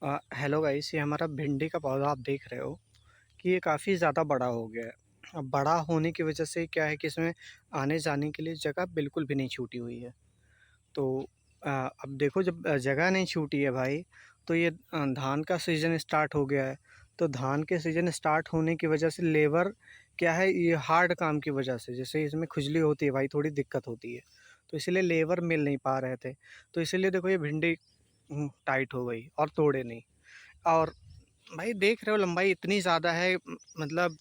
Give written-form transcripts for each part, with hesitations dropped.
Hello guys, ये हमारा भिंडी का पौधा आप देख रहे हो कि ये काफ़ी ज़्यादा बड़ा हो गया है। अब बड़ा होने की वजह से क्या है कि इसमें आने-जाने के लिए जगह बिल्कुल भी नहीं छूटी हुई है। तो अब देखो जब जगह नहीं छूटी है भाई, तो ये धान का सीज़न स्टार्ट हो गया है। तो धान के सीज़न स्टार्ट होने की वजह से लेबर क्या है, ये हार्ड काम की वजह से जैसे इसमें खुजली होती है भाई, थोड़ी दिक्कत होती है। तो इसीलिए लेबर मिल नहीं पा रहे थे। तो इसीलिए देखो ये भिंडी टाइट हो गई और तोड़े नहीं। और भाई देख रहे हो लंबाई इतनी ज़्यादा है, मतलब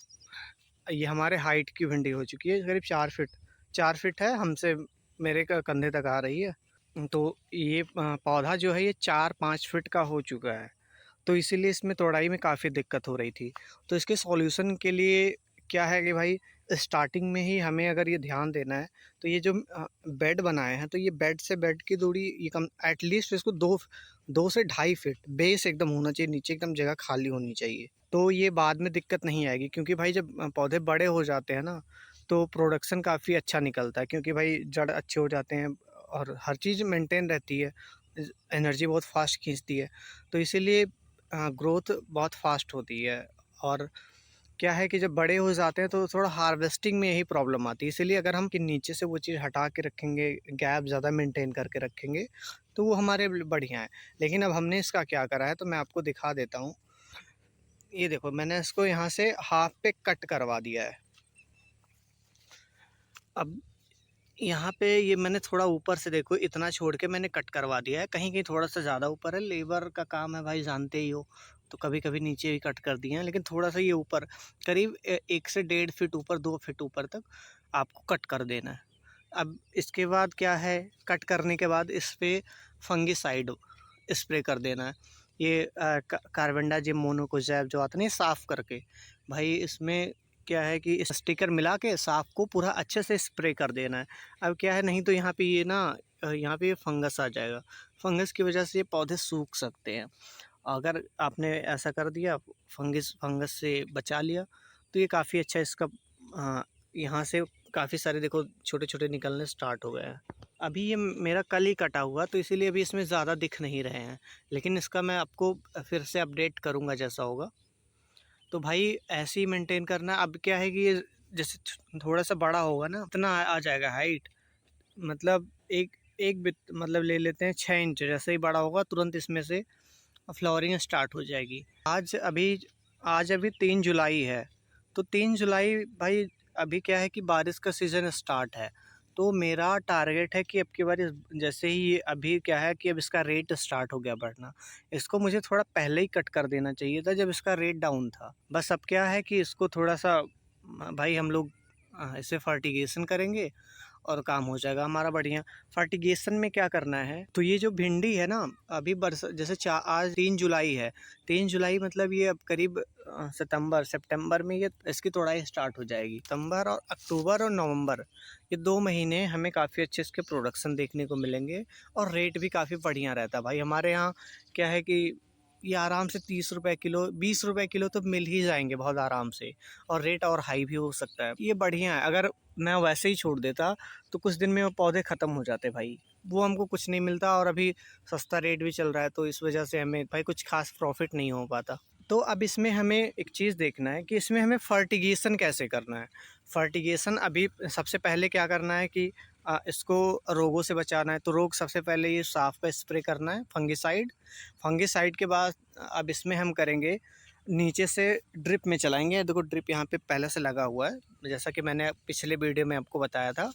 ये हमारे हाइट की भिंडी हो चुकी है, करीब 4 फीट 4 फीट है हमसे, मेरे कंधे तक आ रही है। तो ये पौधा जो है ये 4-5 फीट का हो चुका है। तो इसीलिए इसमें तोड़ाई में काफ़ी दिक्कत हो रही थी। तो इसके सॉल्यूशन के लिए क्या है कि भाई स्टार्टिंग में ही हमें अगर ये ध्यान देना है, तो ये जो बेड बनाए हैं, तो ये बेड से बेड की दूरी ये कम एटलीस्ट इसको 2 से ढाई फीट बेस एकदम होना चाहिए, नीचे एकदम जगह खाली होनी चाहिए। तो ये बाद में दिक्कत नहीं आएगी, क्योंकि भाई जब पौधे बड़े हो जाते हैं ना, तो प्रोडक्शन काफ़ी अच्छा निकलता है, क्योंकि भाई जड़ अच्छे हो जाते हैं और हर चीज़ मेंटेन रहती है। एनर्जी बहुत फास्ट खींचती है। तो इसीलिए ग्रोथ बहुत फास्ट होती है। और क्या है कि जब बड़े हो जाते हैं तो थोड़ा हार्वेस्टिंग में यही प्रॉब्लम आती है। इसीलिए अगर हम कि नीचे से वो चीज़ हटा के रखेंगे, गैप ज़्यादा मेंटेन करके रखेंगे, तो वो हमारे लिए बढ़िया है। लेकिन अब हमने इसका क्या करा है, तो मैं आपको दिखा देता हूँ। ये देखो, मैंने इसको यहाँ से हाफ पे कट करवा दिया है। अब यहाँ पे ये मैंने थोड़ा ऊपर से देखो इतना छोड़ के मैंने कट करवा दिया है, कहीं-कहीं थोड़ा-सा ज़्यादा ऊपर है, लेबर का काम है भाई, जानते ही हो। तो कभी-कभी नीचे भी कट कर दिए हैं, लेकिन थोड़ा-सा ये ऊपर करीब 1 से 1.5 फीट ऊपर, 2 फीट ऊपर तक आपको कट कर देना है। अब इसके बाद क्या है, कट करने के बाद इस पे फंगिसाइड स्प्रे कर देना है। ये कार्बेंडाजिम मोनोकोज़ैब जो आता है ना, ये साफ़ करके। भाई इसमें क्या है कि इस स्टिकर मिला के साफ़ को पूरा अच्छे से स्प्रे कर देना है। अब क्या है, नहीं तो यहाँ पे ये ना यहाँ पे ये फंगस आ जाएगा। फंगस की वजह से ये पौधे सूख सकते हैं। अगर आपने ऐसा कर दिया, फंगस से बचा लिया, तो ये काफ़ी अच्छा इसका यहाँ से काफ़ी सारे देखो छोटे-छोटे निकलने स्टार्ट हो गए हैं। अभी ये मेरा कल ही कटा हुआ, तो इसीलिए अभी इसमें ज़्यादा दिख नहीं रहे हैं। लेकिन इसका मैं आपको फिर से अपडेट करूँगा जैसा होगा। तो भाई ऐसे ही मेंटेन करना। अब क्या है कि ये जैसे थोड़ा-सा बड़ा होगा ना, इतना आ जाएगा हाइट, मतलब एक एक बित मतलब ले लेते हैं 6 इंच, जैसे ही बड़ा होगा तुरंत इसमें से फ्लावरिंग स्टार्ट हो जाएगी। आज अभी 3 जुलाई है, तो 3 जुलाई भाई, अभी क्या है कि बारिश का सीज़न स्टार्ट है। तो मेरा टारगेट है कि अब की बारी जैसे ही अभी क्या है कि अब इसका रेट स्टार्ट हो गया बढ़ना, इसको मुझे थोड़ा पहले ही कट कर देना चाहिए था जब इसका रेट डाउन था। बस अब क्या है कि इसको थोड़ा-सा भाई हम लोग इसे फर्टिगेशन करेंगे और काम हो जाएगा हमारा बढ़िया। फर्टिगेशन में क्या करना है, तो ये जो भिंडी है ना, अभी जैसे आज 3 जुलाई है, 3 जुलाई मतलब ये अब करीब सितंबर में ये इसकी तोड़ाई स्टार्ट हो जाएगी। सितंबर और अक्टूबर और नवंबर, ये 2 महीने हमें काफ़ी अच्छे इसके प्रोडक्शन देखने को मिलेंगे और रेट भी काफ़ी बढ़िया रहता है भाई। हमारे यहाँ क्या है कि ये आराम से 30 रुपए किलो, 20 रुपए किलो तो मिल ही जाएँगे बहुत आराम से, और रेट और हाई भी हो सकता है। ये बढ़िया है। अगर मैं वैसे ही छोड़ देता, तो कुछ दिन में वो पौधे ख़त्म हो जाते भाई। वो हमको कुछ नहीं मिलता, और अभी सस्ता रेट भी चल रहा है, तो इस वजह से हमें भाई कुछ ख़ास प्रॉफ़िट नहीं हो पाता। तो अब इसमें हमें एक चीज़ देखना है कि इसमें हमें फर्टिगेशन कैसे करना है। फर्टिगेशन अभी सबसे पहले क्या करना है कि इसको रोगों से बचाना है, तो रोग सबसे पहले ये साफ़ का स्प्रे करना है, फंगिसाइड। फंगिसाइड के बाद अब इसमें हम करेंगे, नीचे से ड्रिप में चलाएँगे। देखो ड्रिप यहाँ पे पहले से लगा हुआ है, जैसा कि मैंने पिछले वीडियो में आपको बताया था।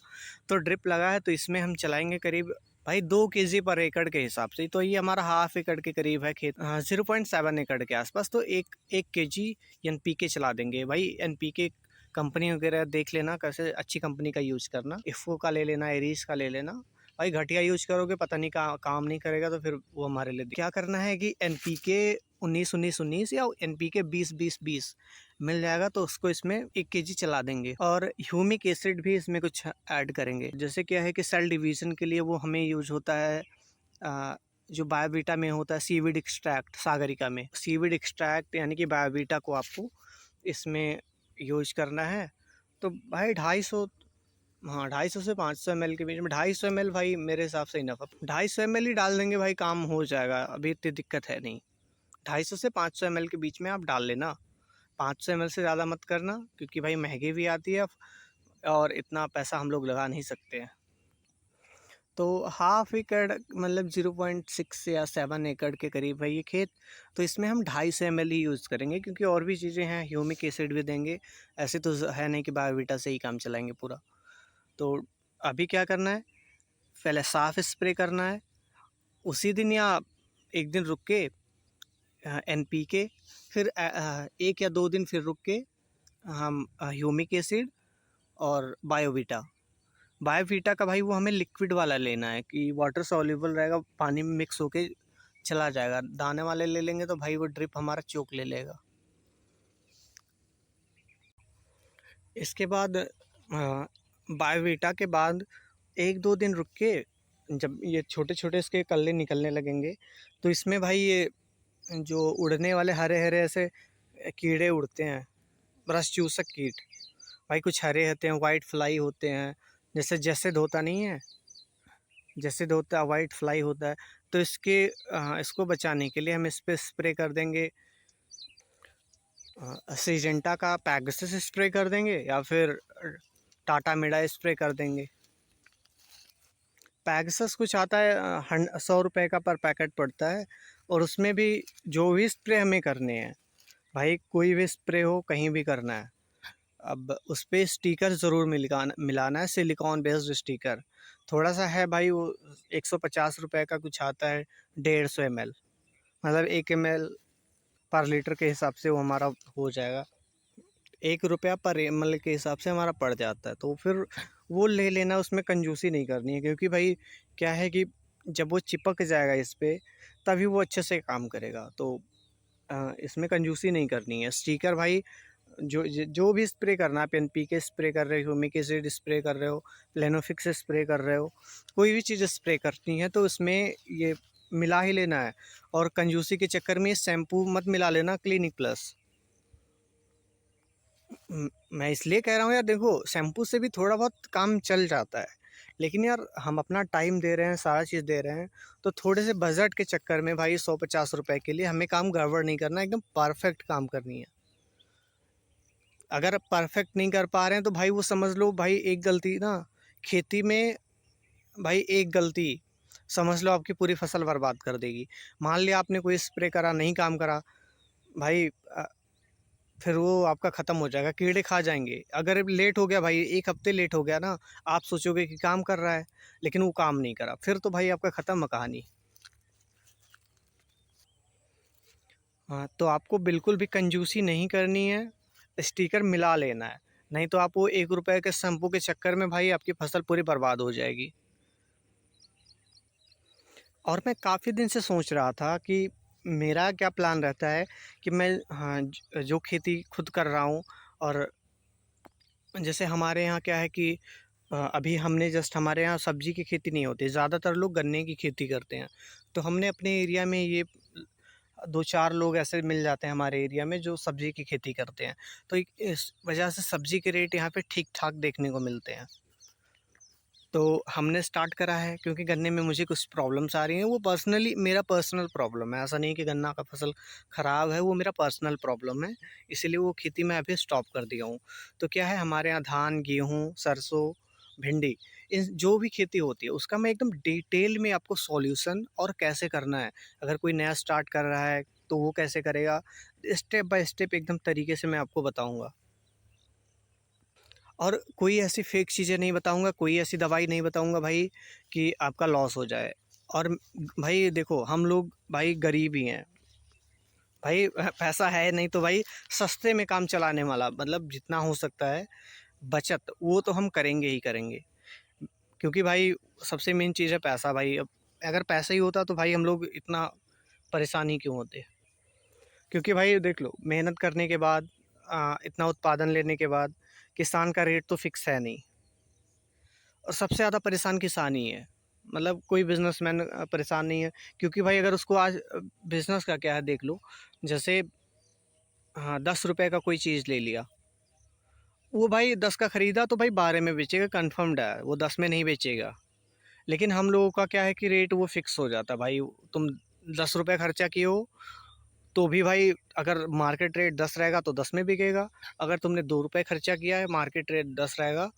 तो ड्रिप लगा है, तो इसमें हम चलाएँगे करीब भाई 2 केजी पर एकड़ के हिसाब से। तो ये हमारा हाफ एकड़ के करीब है खेत, 0.7 एकड़ के आसपास। तो 1 केजी एनपीके चला देंगे भाई। एनपीके कंपनी वगैरह देख लेना, कैसे अच्छी कंपनी का यूज़ करना। इफ़को का ले लेना, एरीज का ले लेना। भाई घटिया यूज़ करोगे पता नहीं काम नहीं करेगा, तो फिर वो हमारे लिए क्या करना है कि एनपीके 19-19-19 या एनपीके 20-20-20 मिल जाएगा, तो उसको इसमें 1 केजी चला देंगे। और ह्यूमिक एसिड भी इसमें कुछ ऐड करेंगे। जैसे क्या है कि सेल डिवीज़न के लिए वो हमें यूज़ होता है, जो बायोवीटा में होता है सीवीड एक्सट्रैक्ट, सागरिका में सीवीड एक्सट्रैक्ट यानी कि बायोवीटा को आपको इसमें यूज़ करना है। तो भाई 250, हाँ 250 से 500 ml के बीच में, 250 ml भाई मेरे हिसाब से इनफ है। 250 ml ही डाल देंगे भाई, काम हो जाएगा, अभी इतनी दिक्कत है नहीं। 250 से 500 ml के बीच में आप डाल लेना। 500 ml से ज़्यादा मत करना, क्योंकि भाई महंगी भी आती है और इतना पैसा हम लोग लगा नहीं सकते हैं। तो हाफ एकड़ मतलब 0.6 या 7 एकड़ के करीब है ये खेत। तो इसमें हम 250 ml ही यूज़ करेंगे, क्योंकि और भी चीज़ें हैं, ह्यूमिक एसिड भी देंगे। ऐसे तो है नहीं कि बायोवीटा से ही काम चलाएंगे पूरा। तो अभी क्या करना है, पहले साफ स्प्रे करना है, उसी दिन या एक दिन रुक के NPK, फिर 1 या 2 दिन फिर रुक के हम ह्यूमिक एसिड और बायोवीटा का भाई वो हमें लिक्विड वाला लेना है कि वाटर सॉल्युबल रहेगा, पानी में मिक्स होके चला जाएगा। दाने वाले ले लेंगे तो भाई वो ड्रिप हमारा चोक ले लेगा। इसके बाद बायोवीटा के बाद 1-2 दिन रुक के जब ये छोटे छोटे इसके कल्ले निकलने लगेंगे, तो इसमें भाई ये जो उड़ने वाले हरे हरे ऐसे कीड़े उड़ते हैं, रस चूसक कीट, भाई कुछ हरे होते हैं, वाइट फ्लाई होते हैं, जैसे जैसेड होता नहीं है, जैसेड होता है, वाइट फ्लाई होता है। तो इसको बचाने के लिए हम इस पर स्प्रे कर देंगे, सिजेंटा का पैगासस स्प्रे कर देंगे या फिर टाटा मिडा स्प्रे कर देंगे। पैगासस कुछ आता है 100 रुपये का पर पैकेट पड़ता है, और उसमें भी जो भी स्प्रे हमें करने हैं, भाई कोई भी स्प्रे हो कहीं भी करना है, अब उस पर स्टिकर ज़रूर मिलाना है, सिलिकॉन बेस्ड स्टिकर। थोड़ा सा है भाई, वो 150 रुपये का कुछ आता है, 150 ml, मतलब 1 ml पर लीटर के हिसाब से वो हमारा हो जाएगा, 1 रुपया पर ml के हिसाब से हमारा पड़ जाता है। तो फिर वो ले लेना, उसमें कंजूसी नहीं करनी है, क्योंकि भाई क्या है कि जब वो चिपक जाएगा इस पर तभी वो अच्छे से काम करेगा। तो इसमें कंजूसी नहीं करनी है। स्टिकर भाई जो भी स्प्रे करना, आप NPK स्प्रे कर रहे हो, ह्यूमिक एसिड स्प्रे कर रहे हो, प्लेनोफिक्स स्प्रे कर रहे हो, कोई भी चीज़ स्प्रे करनी है तो उसमें ये मिला ही लेना है। और कंजूसी के चक्कर में शैम्पू मत मिला लेना क्लिनिक प्लस। मैं इसलिए कह रहा हूँ यार, देखो शैम्पू से भी थोड़ा बहुत काम चल जाता है, लेकिन यार हम अपना टाइम दे रहे हैं, सारा चीज़ दे रहे हैं, तो थोड़े से बजट के चक्कर में भाई 150 रुपये के लिए हमें काम गड़बड़ नहीं करना, एकदम परफेक्ट काम करनी है। अगर परफेक्ट नहीं कर पा रहे हैं तो भाई वो समझ लो भाई एक गलती ना खेती में, भाई एक गलती समझ लो आपकी पूरी फसल बर्बाद कर देगी। मान लिया आपने कोई स्प्रे करा, नहीं काम करा, भाई फिर वो आपका ख़त्म हो जाएगा, कीड़े खा जाएंगे। अगर लेट हो गया भाई, 1 हफ्ते लेट हो गया ना, आप सोचोगे कि काम कर रहा है, लेकिन वो काम नहीं करा, फिर तो भाई आपका ख़त्म है कहानी। हाँ, तो आपको बिल्कुल भी कंजूसी नहीं करनी है, स्टिकर मिला लेना है, नहीं तो आप वो 1 रुपये के शैम्पू के चक्कर में भाई आपकी फसल पूरी बर्बाद हो जाएगी। और मैं काफ़ी दिन से सोच रहा था कि मेरा क्या प्लान रहता है कि मैं, हाँ, जो खेती खुद कर रहा हूँ, और जैसे हमारे यहाँ क्या है कि अभी हमने जस्ट, हमारे यहाँ सब्जी की खेती नहीं होती, ज़्यादातर लोग गन्ने की खेती करते हैं। तो हमने अपने एरिया में ये 2-4 लोग ऐसे मिल जाते हैं हमारे एरिया में जो सब्जी की खेती करते हैं। तो इस वजह से सब्जी के रेट यहाँ पे ठीक ठाक देखने को मिलते हैं। तो हमने स्टार्ट करा है, क्योंकि गन्ने में मुझे कुछ प्रॉब्लम्स आ रही हैं, वो पर्सनली मेरा पर्सनल प्रॉब्लम है, ऐसा नहीं कि गन्ना का फसल ख़राब है, वो मेरा पर्सनल प्रॉब्लम है, इसीलिए वो खेती मैं अभी स्टॉप कर दिया हूँ। तो क्या है, हमारे यहाँ धान, गेहूँ, सरसों, भिंडी, इन जो भी खेती होती है उसका मैं एकदम डिटेल में आपको सॉल्यूशन और कैसे करना है, अगर कोई नया स्टार्ट कर रहा है तो वो कैसे करेगा, स्टेप बाय स्टेप एकदम तरीके से मैं आपको बताऊँगा। और कोई ऐसी फेक चीज़ें नहीं बताऊँगा, कोई ऐसी दवाई नहीं बताऊँगा भाई कि आपका लॉस हो जाए। और भाई देखो, हम लोग भाई गरीब ही हैं, भाई पैसा है नहीं तो भाई सस्ते में काम चलाने वाला, मतलब जितना हो सकता है बचत वो तो हम करेंगे ही करेंगे, क्योंकि भाई सबसे मेन चीज़ है पैसा। भाई अब अगर पैसा ही होता तो भाई हम लोग इतना परेशान ही क्यों होते। क्योंकि भाई देख लो, मेहनत करने के बाद इतना उत्पादन लेने के बाद किसान का रेट तो फिक्स है नहीं, और सबसे ज़्यादा परेशान किसान ही है, मतलब कोई बिजनेसमैन परेशान नहीं है। क्योंकि भाई अगर उसको आज बिज़नेस का क्या है देख लो, जैसे हाँ 10 रुपये का कोई चीज़ ले लिया, वो भाई 10 का ख़रीदा तो भाई 12 में बेचेगा, कन्फर्म्ड है, वो 10 में नहीं बेचेगा। लेकिन हम लोगों का क्या है कि रेट वो फिक्स हो जाता है भाई, तुम 10 रुपये खर्चा किए हो तो भी भाई अगर मार्केट रेट 10 रहेगा तो 10 में बिकेगा, अगर तुमने 2 रुपए खर्चा किया है, मार्केट रेट 10 रहेगा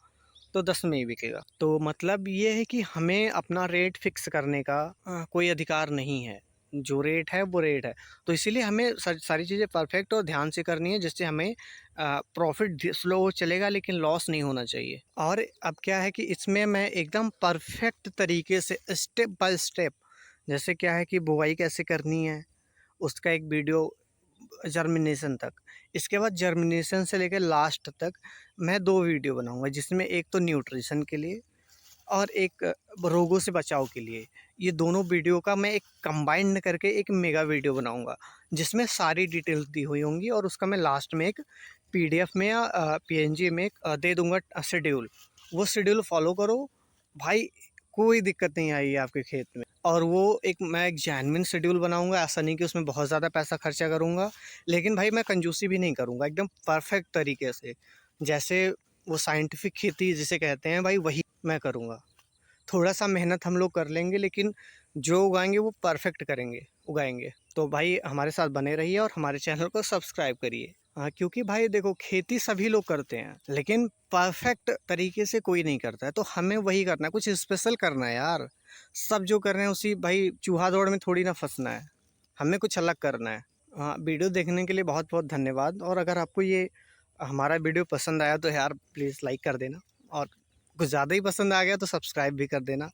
तो 10 में ही बिकेगा। तो मतलब ये है कि हमें अपना रेट फिक्स करने का कोई अधिकार नहीं है। जो रेट है वो रेट है। तो इसीलिए हमें सारी चीज़ें परफेक्ट और ध्यान से करनी है, जिससे हमें प्रॉफिट स्लो चलेगा लेकिन लॉस नहीं होना चाहिए। और अब क्या है कि इसमें मैं एकदम परफेक्ट तरीके से स्टेप बाय स्टेप, जैसे क्या है कि बुवाई कैसे करनी है उसका एक वीडियो, जर्मिनेशन तक, इसके बाद जर्मिनेशन से लेकर लास्ट तक मैं 2 वीडियो बनाऊंगा, जिसमें एक तो न्यूट्रिशन के लिए और एक रोगों से बचाव के लिए। ये दोनों वीडियो का मैं एक कंबाइंड करके एक मेगा वीडियो बनाऊंगा, जिसमें सारी डिटेल्स दी हुई होंगी, और उसका मैं लास्ट में एक पीडीएफ में या पीएनजी में दे दूंगा शेड्यूल। वो शेड्यूल फॉलो करो भाई, कोई दिक्कत नहीं आएगी आपके खेत में। और वो मैं एक जेन्युइन शेड्यूल बनाऊंगा, ऐसा नहीं कि उसमें बहुत ज़्यादा पैसा खर्चा करूंगा, लेकिन भाई मैं कंजूसी भी नहीं करूंगा, एकदम परफेक्ट तरीके से, जैसे वो साइंटिफिक खेती जिसे कहते हैं भाई, वही मैं करूंगा। थोड़ा सा मेहनत हम लोग कर लेंगे, लेकिन जो उगाएंगे वो परफेक्ट करेंगे, उगाएंगे। तो भाई हमारे साथ बने रहिए और हमारे चैनल को सब्सक्राइब करिए। हाँ, क्योंकि भाई देखो, खेती सभी लोग करते हैं लेकिन परफेक्ट तरीके से कोई नहीं करता है, तो हमें वही करना है, कुछ स्पेशल करना है यार। सब जो कर रहे हैं उसी भाई चूहा दौड़ में थोड़ी ना फंसना है, हमें कुछ अलग करना है। हाँ, वीडियो देखने के लिए बहुत बहुत धन्यवाद। और अगर आपको ये हमारा वीडियो पसंद आया तो यार प्लीज़ लाइक कर देना, और कुछ ज़्यादा ही पसंद आ गया तो सब्सक्राइब भी कर देना।